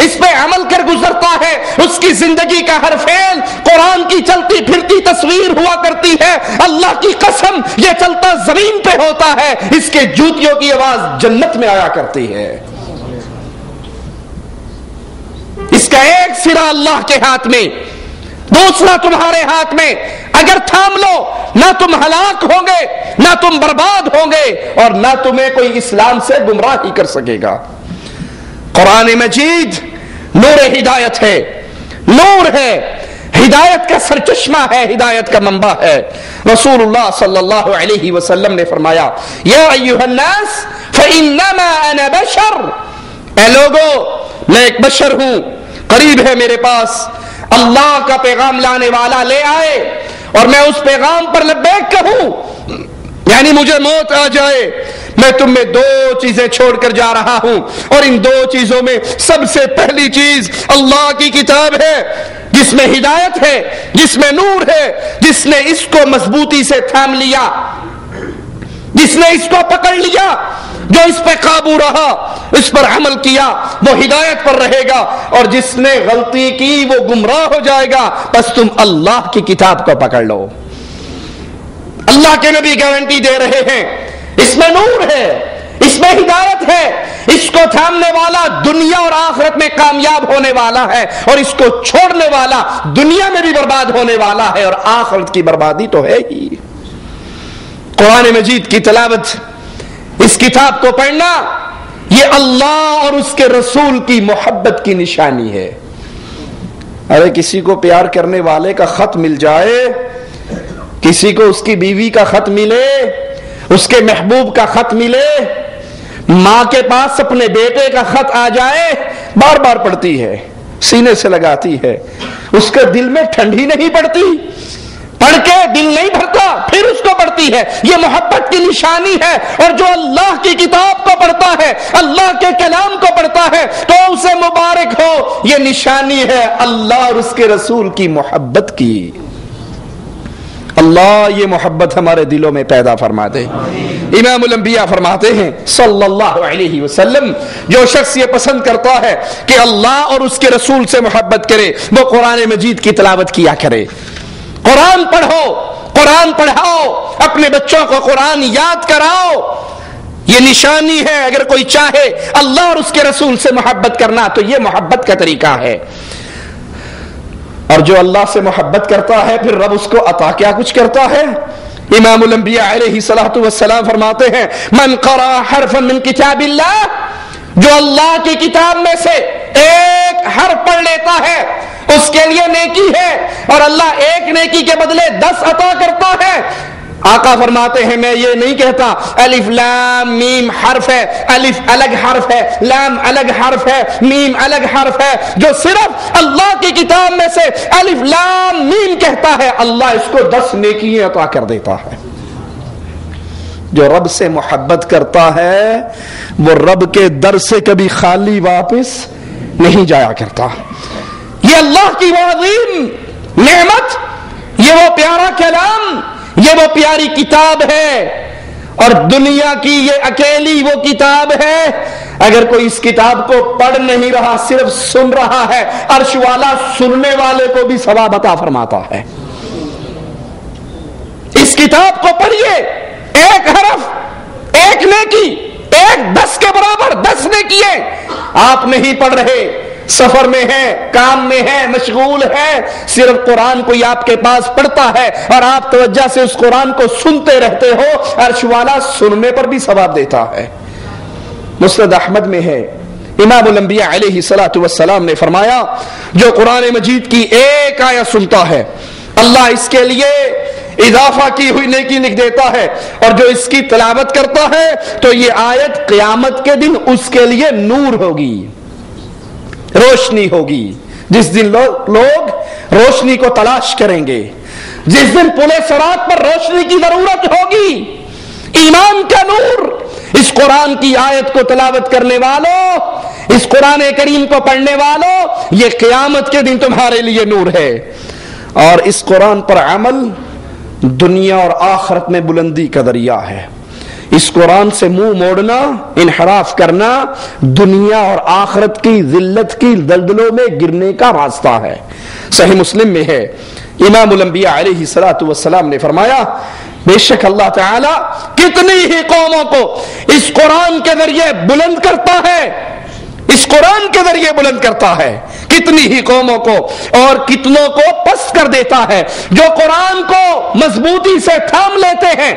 اس پہ عمل کر گزرتا ہے، اس کی زندگی کا ہر فعل قرآن کی چلتی پھرتی تصویر ہوا کرتی ہے۔ اللہ کی قسم یہ چلتا زمین پہ ہوتا ہے، اس کے جوتیوں کی آواز جنت میں آیا کرتی ہے۔ اس کا ایک سرا اللہ کے ہاتھ میں، دوسرا تمہارے ہاتھ میں، اگر تھام لو نہ تم ہلاک ہوں گے، نہ تم برباد ہوں گے، اور نہ تمہیں کوئی اسلام سے گمراہ ہی کر سکے گا۔ قرآن مجید نور ہدایت ہے، نور ہے، ہدایت کا سرچشمہ ہے، ہدایت کا منبع ہے۔ رسول اللہ صلی اللہ علیہ وسلم نے فرمایا یا ایھا الناس فانما انا بشر، اے لوگو میں ایک بشر ہوں، قریب ہے میرے پاس اللہ کا پیغام لانے والا لے آئے اور میں اس پیغام پر لبیک کہوں، یعنی مجھے موت آ جائے، میں تم میں دو چیزیں چھوڑ کر جا رہا ہوں، اور ان دو چیزوں میں سب سے پہلی چیز اللہ کی کتاب ہے، جس میں ہدایت ہے، جس میں نور ہے، جس نے اس کو مضبوطی سے تھام لیا، جس نے اس کو پکڑ لیا، جو اس پہ قابو رہا، اس پر عمل کیا، وہ ہدایت پر رہے گا، اور جس نے غلطی کی وہ گمراہ ہو جائے گا۔ بس تم اللہ کی کتاب کو پکڑ لو۔ اللہ کے نبی گارنٹی دے رہے ہیں، اس میں نور ہے، اس میں ہدایت ہے، اس کو تھامنے والا دنیا اور آخرت میں کامیاب ہونے والا ہے، اور اس کو چھوڑنے والا دنیا میں بھی برباد ہونے والا ہے، اور آخرت کی بربادی تو ہے ہی۔ قرآن مجید کی تلاوت، اس کتاب کو پڑھنا، یہ اللہ اور اس کے رسول کی محبت کی نشانی ہے۔ ارے کسی کو پیار کرنے والے کا خط مل جائے، کسی کو اس کی بیوی کا خط ملے، اس کے محبوب کا خط ملے، ماں کے پاس اپنے بیٹے کا خط آ جائے، بار بار پڑھتی ہے، سینے سے لگاتی ہے، اس کے دل میں ٹھنڈی نہیں پڑتی، پڑھ کے دل نہیں بھرتا، پھر اس کو پڑھتی ہے۔ یہ محبت کی نشانی ہے، اور جو اللہ کی کتاب کو پڑھتا ہے، اللہ کے کلام کو پڑھتا ہے، تو اسے مبارک ہو۔ یہ نشانی ہے اللہ اور اس کے رسول کی محبت کی۔ اللہ یہ محبت ہمارے دلوں میں پیدا فرما دے۔ امام الانبیاء فرماتے ہیں صلی اللہ علیہ وسلم، جو شخص یہ پسند کرتا ہے کہ اللہ اور اس کے رسول سے محبت کرے، وہ قرآن مجید کی تلاوت کیا کرے، قرآن پڑھو، قرآن پڑھاؤ، اپنے بچوں کو قرآن یاد کراؤ۔ یہ نشانی ہے، اگر کوئی چاہے اللہ اور اس کے رسول سے محبت کرنا تو یہ محبت کا طریقہ ہے۔ اور جو اللہ سے محبت کرتا ہے پھر رب اس کو عطا کیا کچھ کرتا ہے۔ امام الانبیاء علیہ الصلوۃ والسلام فرماتے ہیں من قرأ حرفا من کتاب اللہ، جو اللہ کی کتاب میں سے ایک حرف پڑھ لیتا ہے اس کے لیے نیکی ہے، اور اللہ ایک نیکی کے بدلے 10 عطا کرتا ہے۔ آقا فرماتے ہیں میں یہ نہیں کہتا الف لام میم حرف ہے، الف الگ حرف ہے، لام الگ حرف ہے، میم الگ حرف ہے، جو صرف اللہ کی کتاب میں سے الف لام میم کہتا ہے اللہ اس کو 10 نیکیاں عطا کر دیتا ہے۔ جو رب سے محبت کرتا ہے وہ رب کے در سے کبھی خالی واپس نہیں جایا کرتا۔ یہ اللہ کی وہ عظیم نعمت، یہ وہ پیارا کلام، یہ وہ پیاری کتاب ہے، اور دنیا کی یہ اکیلی وہ کتاب ہے، اگر کوئی اس کتاب کو پڑھ نہیں رہا صرف سن رہا ہے، عرش والا سننے والے کو بھی ثواب عطا فرماتا ہے۔ اس کتاب کو پڑھیے، ایک حرف ایک نیکی، ایک 10 کے برابر 10 نیکیے۔ آپ نہیں پڑھ رہے، سفر میں ہے، کام میں ہے، مشغول ہے، صرف قرآن کوئی آپ کے پاس پڑھتا ہے اور آپ توجہ سے اس قرآن کو سنتے رہتے ہو، عرش والا سننے پر بھی ثواب دیتا ہے۔ مسند احمد میں ہے، امام الانبیاء علیہ الصلوۃ والسلام نے فرمایا جو قرآن مجید کی ایک آیت سنتا ہے اللہ اس کے لیے اضافہ کی ہوئی نیکی لکھ دیتا ہے، اور جو اس کی تلاوت کرتا ہے تو یہ آیت قیامت کے دن اس کے لیے نور ہوگی، روشنی ہوگی۔ جس دن لوگ روشنی کو تلاش کریں گے، جس دن پلے صراط پر روشنی کی ضرورت ہوگی، ایمان کا نور اس قرآن کی آیت کو تلاوت کرنے والوں، اس قرآن کریم کو پڑھنے والوں، یہ قیامت کے دن تمہارے لیے نور ہے۔ اور اس قرآن پر عمل دنیا اور آخرت میں بلندی کا ذریعہ ہے۔ اس قرآن سے منہ موڑنا، انحراف کرنا دنیا اور آخرت کی ذلت کی دلدلوں میں گرنے کا راستہ ہے۔ صحیح مسلم میں ہے، امام الانبیاء علیہ الصلوۃ والسلام نے فرمایا بے شک اللہ تعالی کتنی ہی قوموں کو اس قرآن کے ذریعے بلند کرتا ہے، اس قرآن کے ذریعے بلند کرتا ہے، کتنی ہی قوموں کو اور کتنوں کو پست کر دیتا ہے۔ جو قرآن کو مضبوطی سے تھام لیتے ہیں،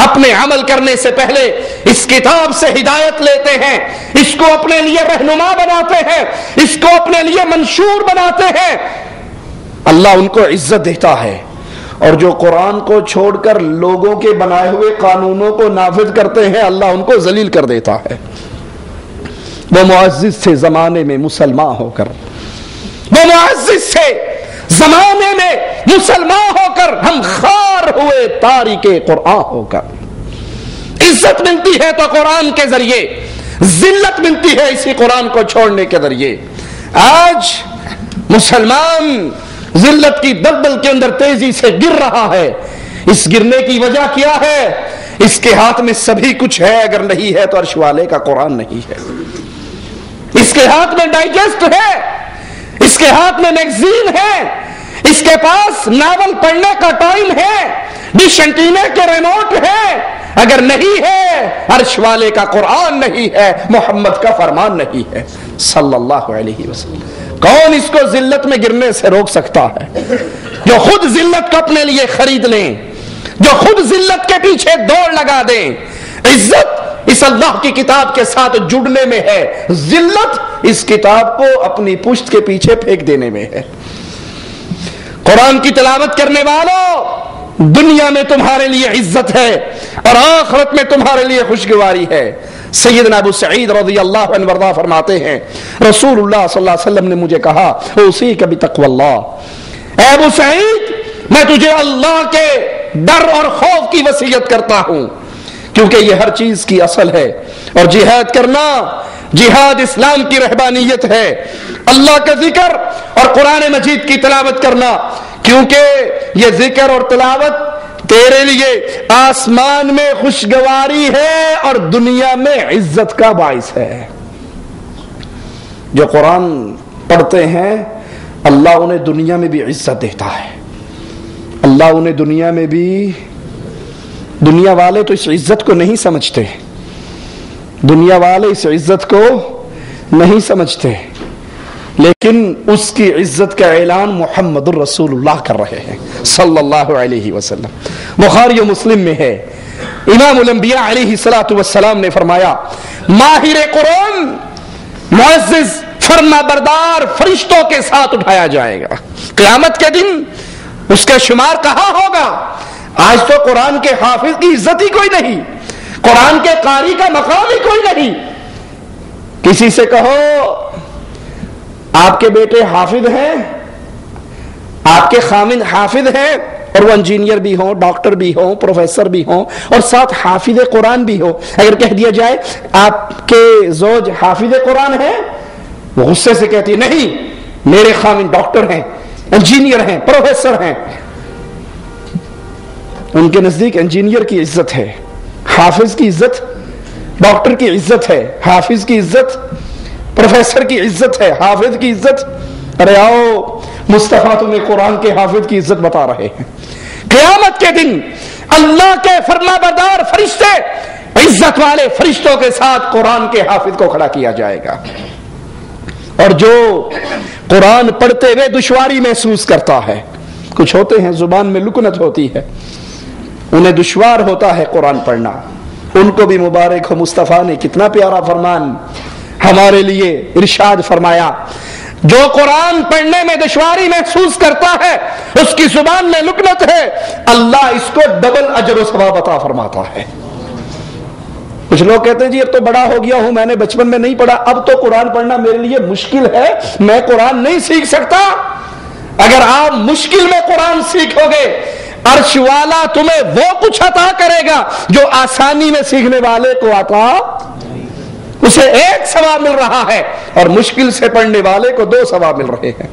اپنے عمل کرنے سے پہلے اس کتاب سے ہدایت لیتے ہیں، اس کو اپنے لیے رہنما بناتے ہیں، اس کو اپنے لیے منشور بناتے ہیں، اللہ ان کو عزت دیتا ہے۔ اور جو قرآن کو چھوڑ کر لوگوں کے بنائے ہوئے قانونوں کو نافذ کرتے ہیں، اللہ ان کو ذلیل کر دیتا ہے۔ وہ معزز سے زمانے میں مسلمان ہو کر، وہ معزز سے زمانے میں مسلمان ہو کر، ہم خار ہوئے تاریک قرآن ہو کر۔ عزت ملتی ہے تو قرآن کے ذریعے، ذلت ملتی ہے اسی قرآن کو چھوڑنے کے ذریعے۔ آج مسلمان ذلت کی دلدل کے اندر تیزی سے گر رہا ہے۔ اس گرنے کی وجہ کیا ہے؟ اس کے ہاتھ میں سبھی کچھ ہے، اگر نہیں ہے تو عرش والے کا قرآن نہیں ہے۔ اس کے ہاتھ میں ڈائجسٹ ہے، اس کے ہاتھ میں میگزین ہے، اس کے پاس ناول پڑھنے کا ٹائم ہے، ڈش اینٹینا کے ریموٹ ہے، اگر نہیں ہے عرش والے کا قرآن نہیں ہے، محمد کا فرمان نہیں ہے صلی اللہ علیہ وسلم۔ کون اس کو ذلت میں گرنے سے روک سکتا ہے؟ جو خود ذلت کو اپنے لیے خرید لیں، جو خود ذلت کے پیچھے دوڑ لگا دیں۔ عزت اس اللہ کی کتاب کے ساتھ جڑنے میں ہے، ذلت اس کتاب کو اپنی پشت کے پیچھے پھینک دینے میں ہے۔ قرآن کی تلاوت کرنے والوں، دنیا میں تمہارے لیے عزت ہے اور آخرت میں تمہارے لیے خوشگواری ہے۔ سیدنا ابو سعید رضی اللہ عنہ وارضاہ فرماتے ہیں رسول اللہ صلی اللہ علیہ وسلم نے مجھے کہا اوصیک بتقوی اللہ، اے ابو سعید میں تجھے اللہ کے ڈر اور خوف کی وصیت کرتا ہوں، کیونکہ یہ ہر چیز کی اصل ہے۔ اور جہاد کرنا، جہاد اسلام کی رہبانیت ہے، اللہ کا ذکر اور قرآن مجید کی تلاوت کرنا، کیونکہ یہ ذکر اور تلاوت تیرے لیے آسمان میں خوشگواری ہے اور دنیا میں عزت کا باعث ہے۔ جو قرآن پڑھتے ہیں اللہ انہیں دنیا میں بھی عزت دیتا ہے، اللہ انہیں دنیا میں بھی، دنیا والے تو اس عزت کو نہیں سمجھتے، دنیا والے اس عزت کو نہیں سمجھتے، لیکن اس کی عزت کا اعلان محمد الرسول اللہ کر رہے ہیں صلی اللہ علیہ وسلم۔ بخاری و مسلم میں ہے، امام الانبیاء علیہ الصلوۃ والسلام نے فرمایا ماہر قرآن معزز فرما بردار فرشتوں کے ساتھ اٹھایا جائے گا قیامت کے دن، اس کا شمار کہاں ہوگا؟ آج تو قرآن کے حافظ کی عزت ہی کوئی نہیں، قرآن کے قاری کا مقام ہی کوئی نہیں۔ کسی سے کہو آپ کے بیٹے حافظ ہیں، آپ کے خامند حافظ ہیں، اور وہ انجینئر بھی ہوں، ڈاکٹر بھی ہوں، پروفیسر بھی ہوں، اور ساتھ حافظ قرآن بھی ہو، اگر کہہ دیا جائے آپ کے زوج حافظ قرآن ہیں، وہ غصے سے کہتی ہے نہیں میرے خامند ڈاکٹر ہیں، انجینئر ہیں، پروفیسر ہیں۔ ان کے نزدیک انجینئر کی عزت ہے، حافظ کی عزت، ڈاکٹر کی عزت ہے، حافظ کی عزت، پروفیسر کی عزت ہے، حافظ کی عزت۔ ارے آؤ مصطفیٰ تمہیں قرآن کے حافظ کی عزت بتا رہے ہیں۔ قیامت کے دن اللہ کے فرما بردار فرشتے، عزت والے فرشتوں کے ساتھ قرآن کے حافظ کو کھڑا کیا جائے گا۔ اور جو قرآن پڑھتے ہوئے دشواری محسوس کرتا ہے، کچھ ہوتے ہیں زبان میں لکنت ہوتی ہے، انہیں دشوار ہوتا ہے قرآن پڑھنا، ان کو بھی مبارک ہو، مصطفیٰ نے کتنا پیارا فرمان ہمارے لیے ارشاد فرمایا، جو قرآن پڑھنے میں دشواری محسوس کرتا ہے، اس کی زبان میں لکنت ہے، اللہ اس کو ڈبل اجر و ثواب عطا فرماتا ہے۔ کچھ لوگ کہتے ہیں جی اب تو بڑا ہو گیا ہوں، میں نے بچپن میں نہیں پڑھا، اب تو قرآن پڑھنا میرے لیے مشکل ہے، میں قرآن نہیں سیکھ سکتا۔ اگر آپ مشکل میں قرآن سیکھو گے، عرش والا تمہیں وہ کچھ عطا کرے گا جو آسانی میں سیکھنے والے کو عطا، اسے ایک ثواب مل رہا ہے اور مشکل سے پڑھنے والے کو 2 ثواب مل رہے ہیں۔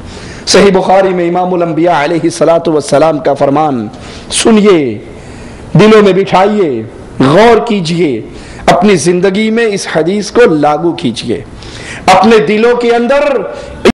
صحیح بخاری میں امام الانبیاء علیہ الصلوۃ والسلام کا فرمان سنیے، دلوں میں بٹھائیے، غور کیجئے، اپنی زندگی میں اس حدیث کو لاگو کیجئے، اپنے دلوں کے اندر